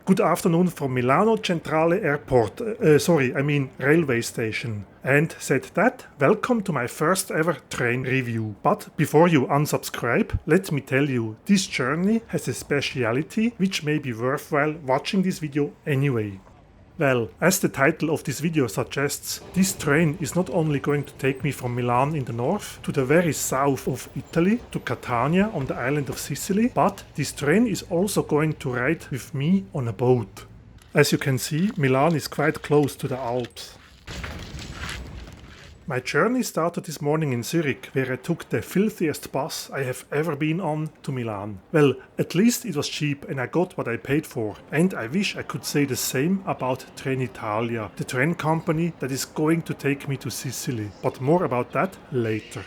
Good afternoon from Milano Centrale Airport, railway station. And said that, welcome to my first ever train review. But before you unsubscribe, let me tell you, this journey has a speciality which may be worthwhile watching this video anyway. Well, as the title of this video suggests, this train is not only going to take me from Milan in the north to the very south of Italy, to Catania on the island of Sicily, but this train is also going to ride with me on a boat. As you can see, Milan is quite close to the Alps. My journey started this morning in Zurich, where I took the filthiest bus I have ever been on to Milan. Well, at least it was cheap and I got what I paid for. And I wish I could say the same about Trenitalia, the train company that is going to take me to Sicily. But more about that later.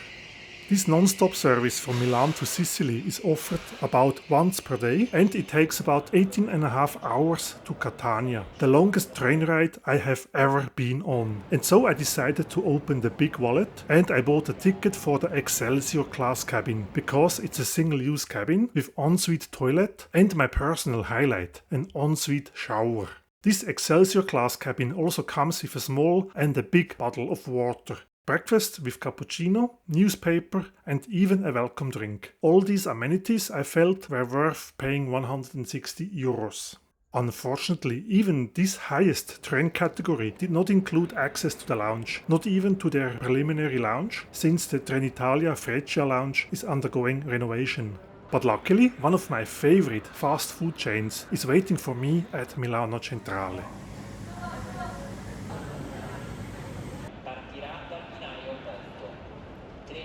This non-stop service from Milan to Sicily is offered about once per day and it takes about 18.5 hours to Catania, the longest train ride I have ever been on. And so I decided to open the big wallet and I bought a ticket for the Excelsior class cabin because it's a single-use cabin with ensuite toilet and my personal highlight, an ensuite shower. This Excelsior class cabin also comes with a small and a big bottle of water. Breakfast with cappuccino, newspaper and even a welcome drink. All these amenities I felt were worth paying 160 euros. Unfortunately, even this highest train category did not include access to the lounge, not even to their preliminary lounge, since the Trenitalia Freccia lounge is undergoing renovation. But luckily, one of my favorite fast food chains is waiting for me at Milano Centrale.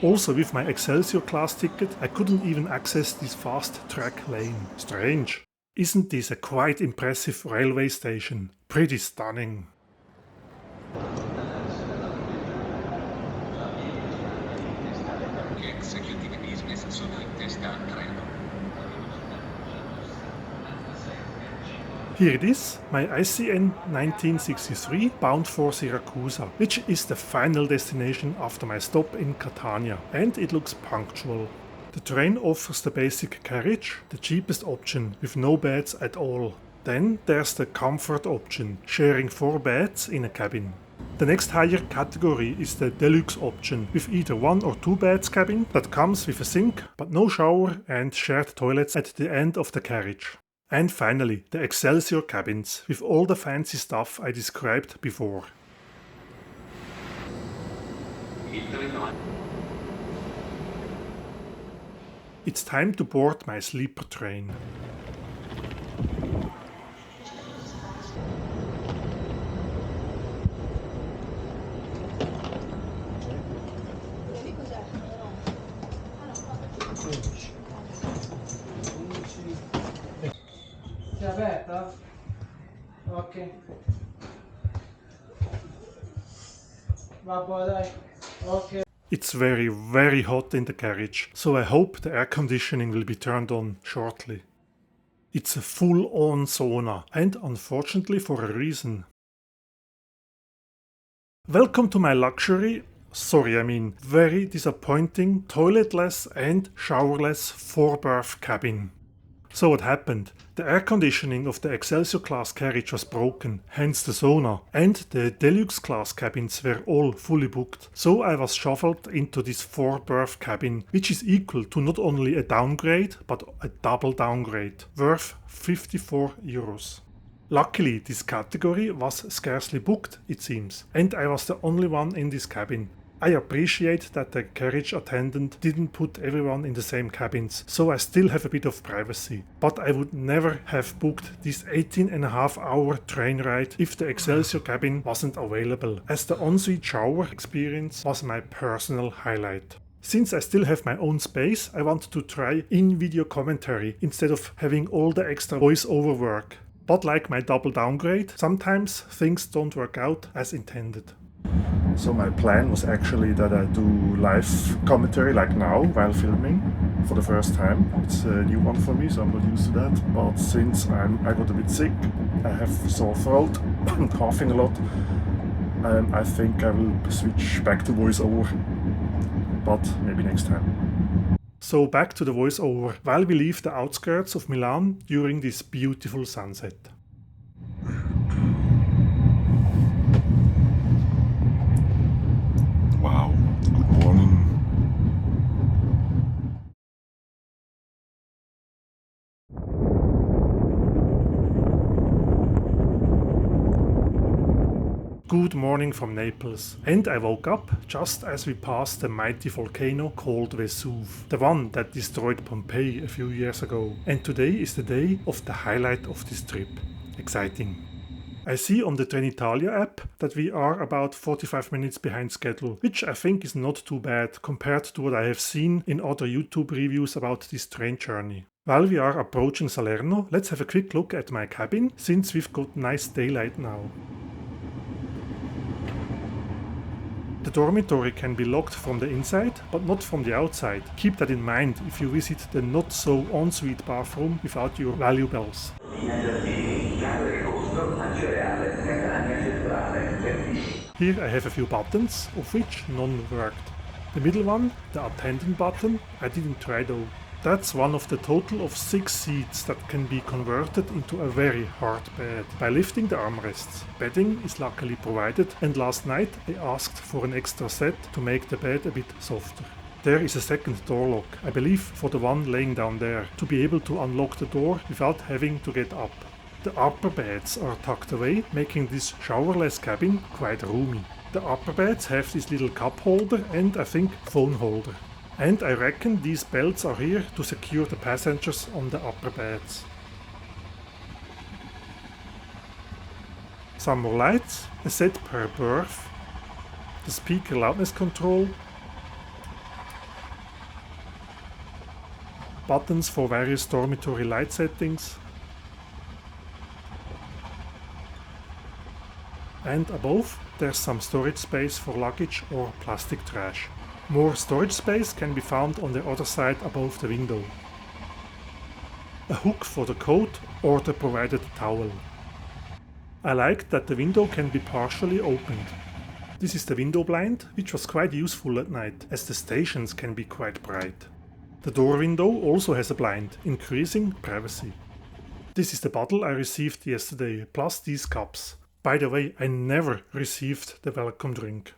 Also with my Excelsior class ticket, I couldn't even access this fast track lane. Strange. Isn't this a quite impressive railway station? Pretty stunning. Here it is, my ICN 1963 bound for Siracusa, which is the final destination after my stop in Catania, and it looks punctual. The train offers the basic carriage, the cheapest option, with no beds at all. Then there's the comfort option, sharing 4 beds in a cabin. The next higher category is the deluxe option, with either 1 or 2 beds cabin that comes with a sink, but no shower and shared toilets at the end of the carriage. And finally, the Excelsior cabins, with all the fancy stuff I described before. It's time to board my sleeper train. Aperta? Ok. Vabbè, dai. Ok. It's very, very hot in the carriage, so I hope the air conditioning will be turned on shortly. It's a full-on sauna, and unfortunately for a reason. Welcome to my very disappointing, toiletless and showerless 4-berth cabin. So what happened? The air conditioning of the Excelsior class carriage was broken, hence the sauna, and the deluxe class cabins were all fully booked. So I was shuffled into this 4-berth cabin, which is equal to not only a downgrade, but a double downgrade, worth 54 euros. Luckily, this category was scarcely booked, it seems, and I was the only one in this cabin. I appreciate that the carriage attendant didn't put everyone in the same cabins, so I still have a bit of privacy. But I would never have booked this 18.5-hour train ride if the Excelsior cabin wasn't available, as the ensuite shower experience was my personal highlight. Since I still have my own space, I want to try in-video commentary instead of having all the extra voice-over work. But like my double downgrade, sometimes things don't work out as intended. So my plan was actually that I do live commentary like now while filming for the first time. It's a new one for me, so I'm not used to that. But since I got a bit sick, I have sore throat, I'm coughing a lot, and I think I will switch back to voiceover, but maybe next time. So back to the voiceover while we leave the outskirts of Milan during this beautiful sunset. Good morning from Naples, and I woke up just as we passed the mighty volcano called Vesuve, the one that destroyed Pompeii a few years ago, and today is the day of the highlight of this trip. Exciting. I see on the Trenitalia app that we are about 45 minutes behind schedule, which I think is not too bad compared to what I have seen in other YouTube reviews about this train journey. While we are approaching Salerno, let's have a quick look at my cabin, since we've got nice daylight now. The dormitory can be locked from the inside, but not from the outside. Keep that in mind if you visit the not so ensuite bathroom without your valuables. Here I have a few buttons, of which none worked. The middle one, the attendant button, I didn't try though. That's one of the total of 6 seats that can be converted into a very hard bed by lifting the armrests. Bedding is luckily provided, and last night I asked for an extra set to make the bed a bit softer. There is a second door lock, I believe for the one laying down there, to be able to unlock the door without having to get up. The upper beds are tucked away, making this showerless cabin quite roomy. The upper beds have this little cup holder and I think phone holder. And I reckon these belts are here to secure the passengers on the upper beds. Some more lights, a set per berth, the speaker loudness control, buttons for various dormitory light settings, and above there's some storage space for luggage or plastic trash. More storage space can be found on the other side above the window. A hook for the coat or the provided towel. I like that the window can be partially opened. This is the window blind, which was quite useful at night, as the stations can be quite bright. The door window also has a blind, increasing privacy. This is the bottle I received yesterday, plus these cups. By the way, I never received the welcome drink.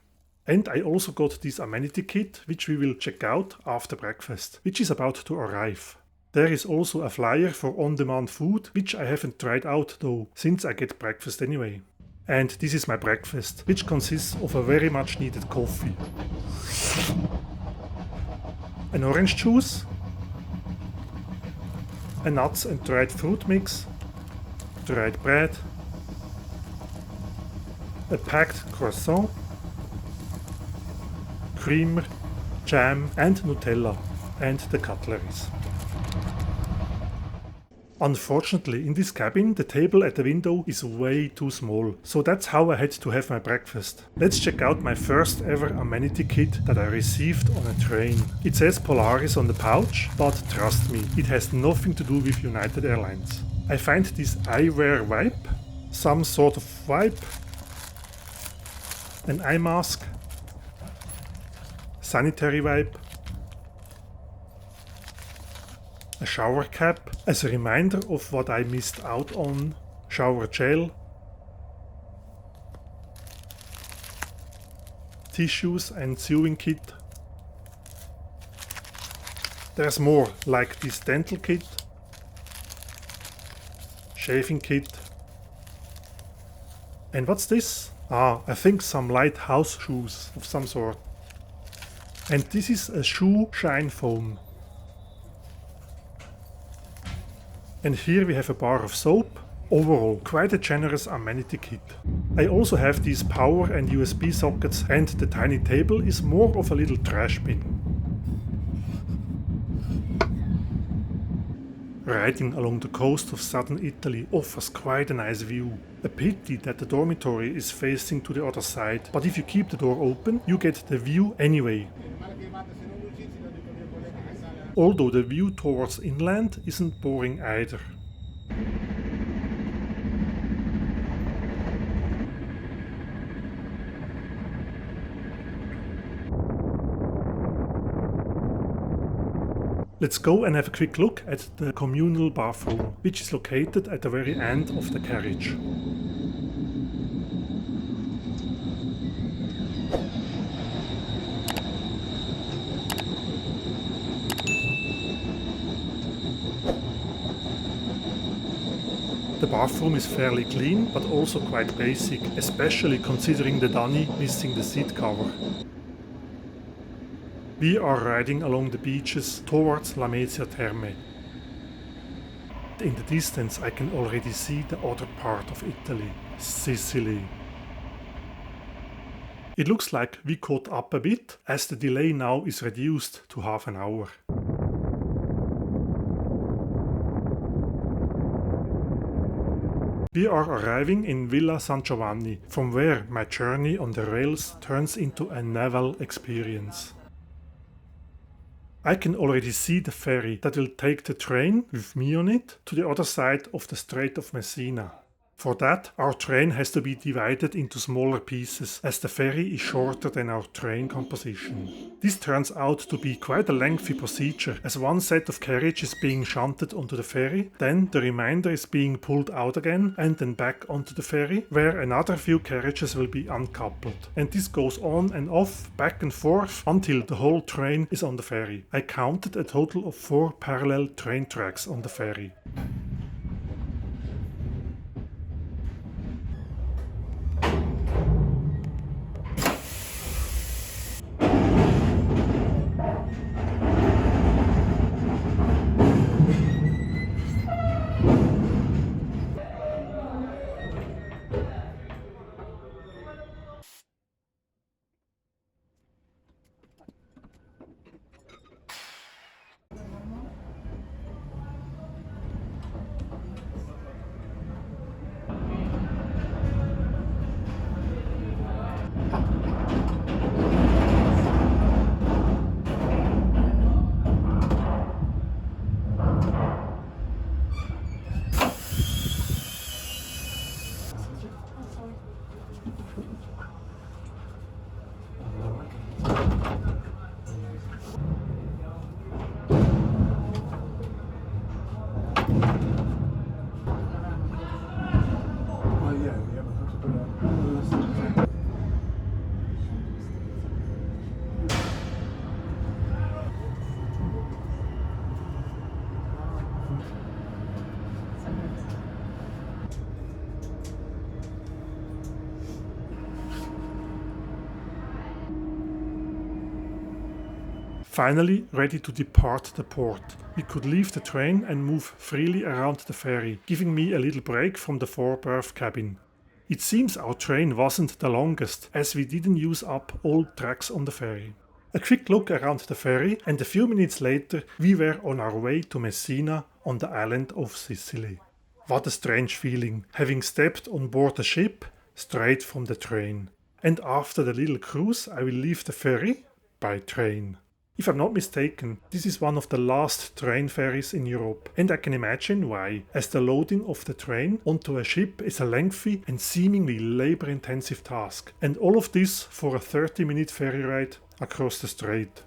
And I also got this amenity kit, which we will check out after breakfast, which is about to arrive. There is also a flyer for on-demand food, which I haven't tried out though, since I get breakfast anyway. And this is my breakfast, which consists of a very much needed coffee. An orange juice, a nuts and dried fruit mix, dried bread, a packed croissant, creamer, jam and Nutella, and the cutleries. Unfortunately, in this cabin, the table at the window is way too small, so that's how I had to have my breakfast. Let's check out my first ever amenity kit that I received on a train. It says Polaris on the pouch, but trust me, it has nothing to do with United Airlines. I find this eyewear wipe, some sort of wipe, an eye mask, sanitary wipe, a shower cap as a reminder of what I missed out on, shower gel, tissues and sewing kit. There's more, like this dental kit, shaving kit. And what's this? I think some light house shoes of some sort. And this is a shoe shine foam. And here we have a bar of soap. Overall, quite a generous amenity kit. I also have these power and USB sockets, and the tiny table is more of a little trash bin. Riding along the coast of southern Italy offers quite a nice view. A pity that the dormitory is facing to the other side, but if you keep the door open, you get the view anyway. Although the view towards inland isn't boring either. Let's go and have a quick look at the communal bathroom, which is located at the very end of the carriage. The bathroom is fairly clean, but also quite basic, especially considering the dunny missing the seat cover. We are riding along the beaches towards Lamezia Terme. In the distance I can already see the other part of Italy, Sicily. It looks like we caught up a bit, as the delay now is reduced to half an hour. We are arriving in Villa San Giovanni, from where my journey on the rails turns into a naval experience. I can already see the ferry that will take the train, with me on it, to the other side of the Strait of Messina. For that, our train has to be divided into smaller pieces, as the ferry is shorter than our train composition. This turns out to be quite a lengthy procedure, as one set of carriages is being shunted onto the ferry, then the remainder is being pulled out again and then back onto the ferry, where another few carriages will be uncoupled. And this goes on and off, back and forth, until the whole train is on the ferry. I counted a total of 4 parallel train tracks on the ferry. Finally ready to depart the port, we could leave the train and move freely around the ferry, giving me a little break from the 4-berth cabin. It seems our train wasn't the longest, as we didn't use up all tracks on the ferry. A quick look around the ferry, and a few minutes later we were on our way to Messina on the island of Sicily. What a strange feeling, having stepped on board a ship straight from the train. And after the little cruise I will leave the ferry by train. If I'm not mistaken, this is one of the last train ferries in Europe, and I can imagine why, as the loading of the train onto a ship is a lengthy and seemingly labor-intensive task, and all of this for a 30-minute ferry ride across the strait.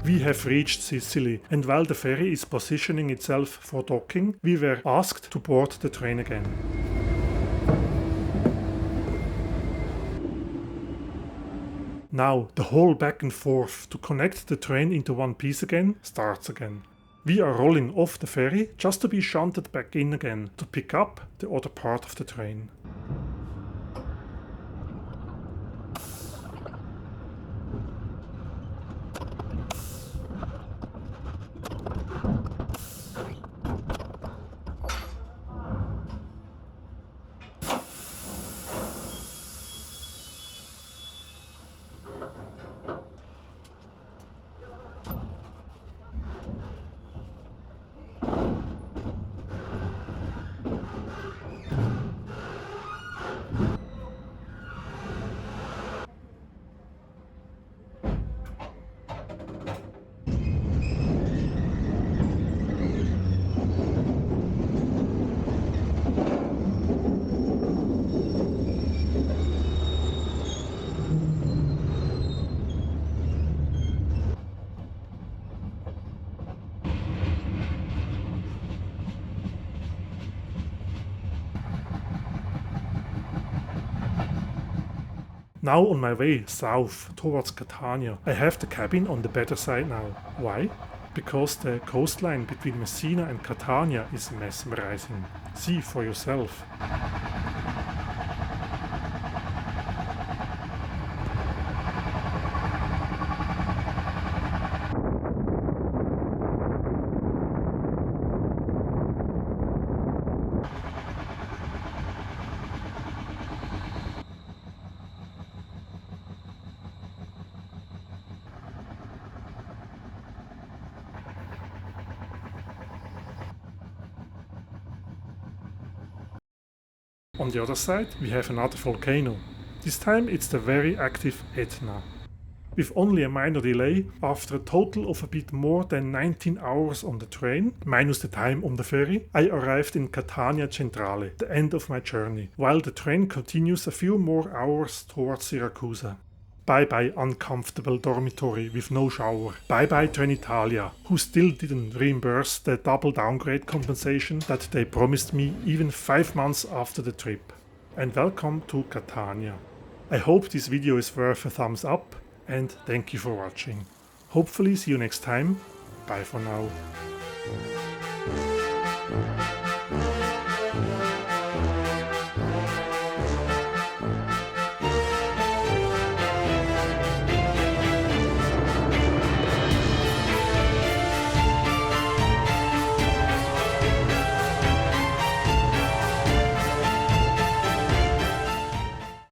We have reached Sicily, and while the ferry is positioning itself for docking, we were asked to board the train again. Now, the whole back and forth to connect the train into one piece again starts again. We are rolling off the ferry just to be shunted back in again to pick up the other part of the train. Now on my way south towards Catania, I have the cabin on the better side now. Why? Because the coastline between Messina and Catania is mesmerizing. See for yourself. On the other side, we have another volcano. This time it's the very active Etna. With only a minor delay, after a total of a bit more than 19 hours on the train, minus the time on the ferry, I arrived in Catania Centrale, the end of my journey, while the train continues a few more hours towards Siracusa. Bye bye uncomfortable dormitory with no shower. Bye bye Trenitalia, who still didn't reimburse the double downgrade compensation that they promised me even 5 months after the trip. And welcome to Catania. I hope this video is worth a thumbs up and thank you for watching. Hopefully see you next time. Bye for now.